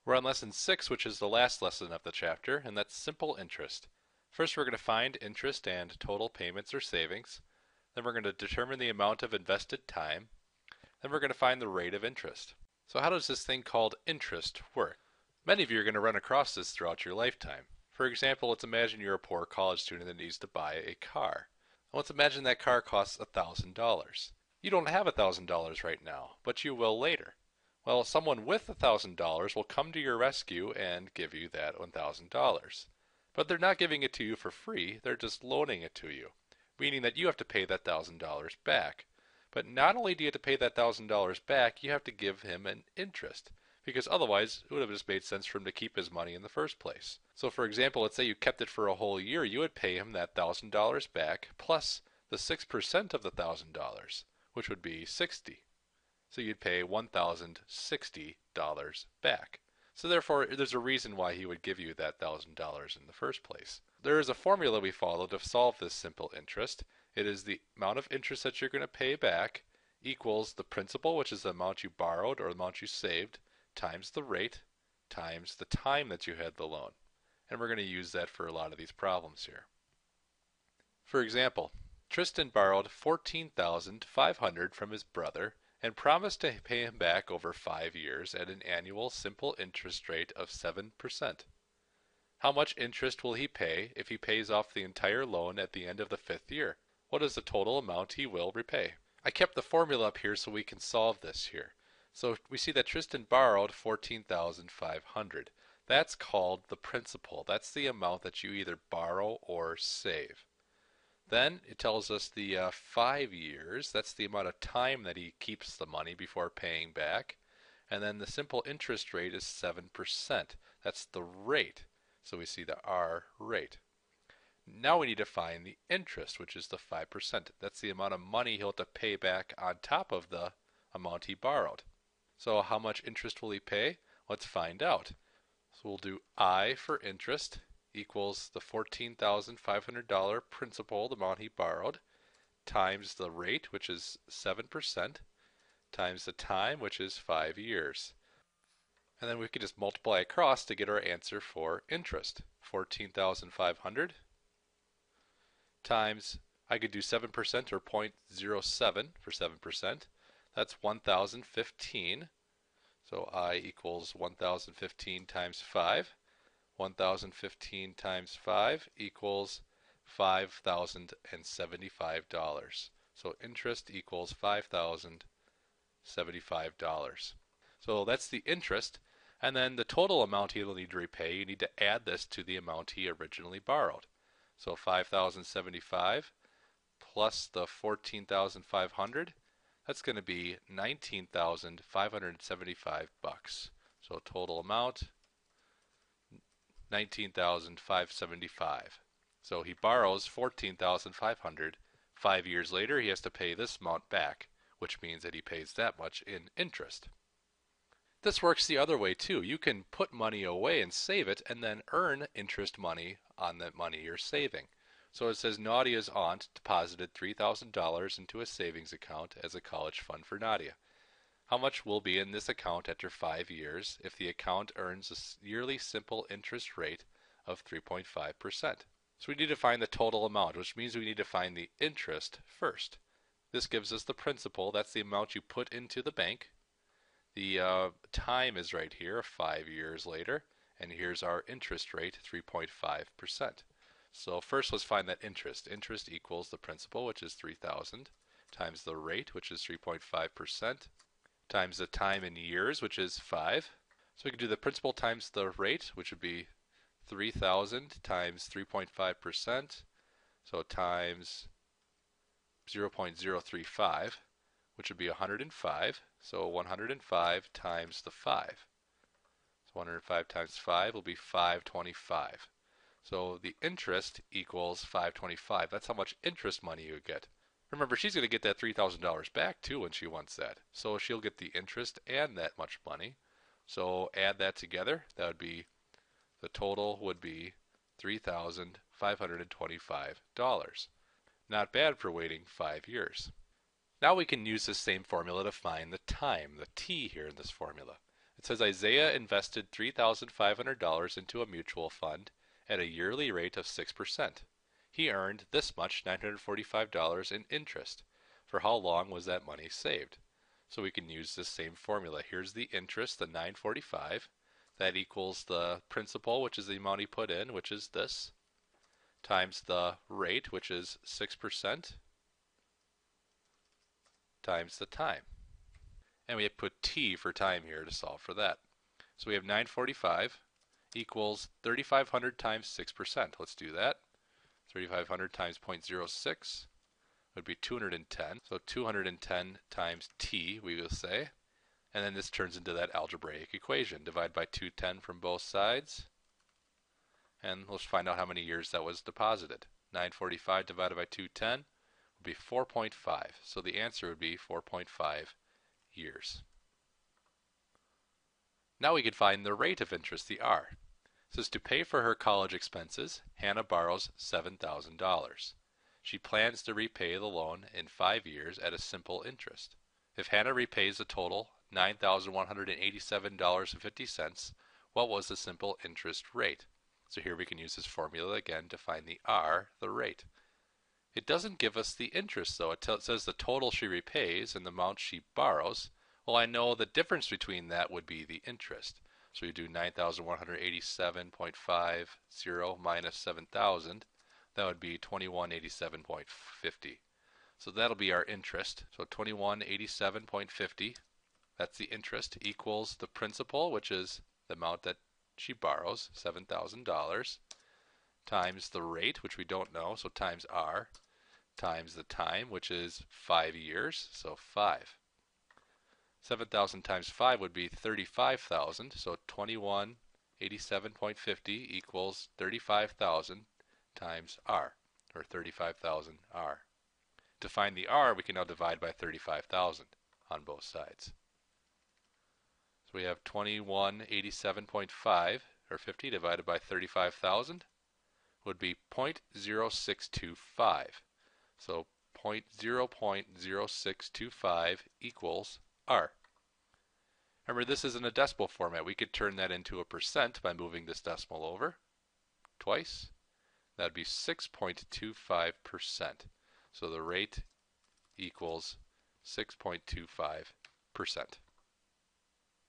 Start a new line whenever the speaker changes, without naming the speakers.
We're on lesson 6, which is the last lesson of the chapter, and that's simple interest. First, we're going to find interest and total payments or savings. Then we're going to determine the amount of invested time. Then we're going to find the rate of interest. So how does this thing called interest work? Many of you are going to run across this throughout your lifetime. For example, let's imagine you're a poor college student that needs to buy a car. Let's imagine that car costs $1,000. You don't have $1,000 right now, but you will later. Well, someone with $1,000 will come to your rescue and give you that $1,000. But they're not giving it to you for free, they're just loaning it to you, meaning that you have to pay that $1,000 back. But not only do you have to pay that $1,000 back, you have to give him an interest, because otherwise it would have just made sense for him to keep his money in the first place. So for example, let's say you kept it for a whole year, you would pay him that $1,000 back plus the 6% of the $1,000, which would be 60. So you'd pay $1,060 back. So therefore, there's a reason why he would give you that $1,000 in the first place. There is a formula we follow to solve this simple interest. It is the amount of interest that you're going to pay back equals the principal, which is the amount you borrowed or the amount you saved, times the rate, times the time that you had the loan. And we're going to use that for a lot of these problems here. For example, Tristan borrowed $14,500 from his brother and promised to pay him back over 5 years at an annual simple interest rate of 7%. How much interest will he pay if he pays off the entire loan at the end of the 5th year? What is the total amount he will repay? I kept the formula up here so we can solve this here. So we see that Tristan borrowed $14,500. That's called the principal. That's the amount that you either borrow or save. Then it tells us the 5 years, that's the amount of time that he keeps the money before paying back. And then the simple interest rate is 7%. That's the rate. So we see the R rate. Now we need to find the interest, which is the 5%. That's the amount of money he'll have to pay back on top of the amount he borrowed. So how much interest will he pay? Let's find out. So we'll do I for interest equals the $14,500 principal, the amount he borrowed, times the rate, which is 7%, times the time, which is 5 years. And then we can just multiply across to get our answer for interest. 14,500 times, I could do 7% or 0.07 for 7%. That's 1,015. So I equals 1,015 times 5. 1,015 times 5 equals $5,075. So interest equals $5,075. So that's the interest. And then the total amount he'll need to repay, you need to add this to the amount he originally borrowed. So 5,075 plus the 14,500, that's going to be 19,575 bucks. So total amount 19,575. So he borrows 14,500. 5 years later, he has to pay this amount back, which means that he pays that much in interest. This works the other way too. You can put money away and save it and then earn interest money on that money you're saving. So it says Nadia's aunt deposited $3,000 into a savings account as a college fund for Nadia. How much will be in this account after 5 years if the account earns a yearly simple interest rate of 3.5%? So we need to find the total amount, which means we need to find the interest first. This gives us the principal. That's the amount you put into the bank. The time is right here, 5 years later, and here's our interest rate, 3.5%. So first let's find that interest. Interest equals the principal, which is 3,000, times the rate, which is 3.5%, times the time in years, which is 5. So we can do the principal times the rate, which would be 3,000 times 3.5%, so times 0.035, which would be 105. So 105 times the 5. So 105 times 5 will be 525. So the interest equals 525. That's how much interest money you get. Remember, she's going to get that $3,000 back too when she wants that. So she'll get the interest and that much money. So add that together. That would be, the total would be $3,525. Not bad for waiting 5 years. Now we can use the same formula to find the time, the t here in this formula. It says Isaiah invested $3,500 into a mutual fund at a yearly rate of 6%. He earned this much, $945 in interest. For how long was that money saved? So we can use this same formula. Here's the interest, the 945. That equals the principal, which is the amount he put in, which is this, times the rate, which is 6%, times the time. And we have put t for time here to solve for that. So we have 945 equals 3,500 times 6%. Let's do that. 3,500 times 0.06 would be 210. So 210 times t, we will say. And then this turns into that algebraic equation. Divide by 210 from both sides. And let's find out how many years that was deposited. 945 divided by 210 would be 4.5. So the answer would be 4.5 years. Now we can find the rate of interest, the R. It says to pay for her college expenses, Hannah borrows $7,000. She plans to repay the loan in 5 years at a simple interest. If Hannah repays a total $9,187.50, what was the simple interest rate? So here we can use this formula again to find the R, the rate. It doesn't give us the interest though. It says the total she repays and the amount she borrows. Well, I know the difference between that would be the interest. So you do 9,187.50 minus 7,000. That would be 2187.50. So that'll be our interest. So 2187.50, that's the interest, equals the principal, which is the amount that she borrows, $7,000, times the rate, which we don't know, so times R, times the time, which is 5 years, so 5. 7,000 times 5 would be 35,000, so 2187.50 equals 35,000 times R, or 35,000 R. To find the R, we can now divide by 35,000 on both sides. So we have 2187.5, or 50, divided by 35,000 would be 0.0625. So 0.0625 equals R. Remember, this is in a decimal format. We could turn that into a percent by moving this decimal over twice. That would be 6.25%. So the rate equals 6.25%.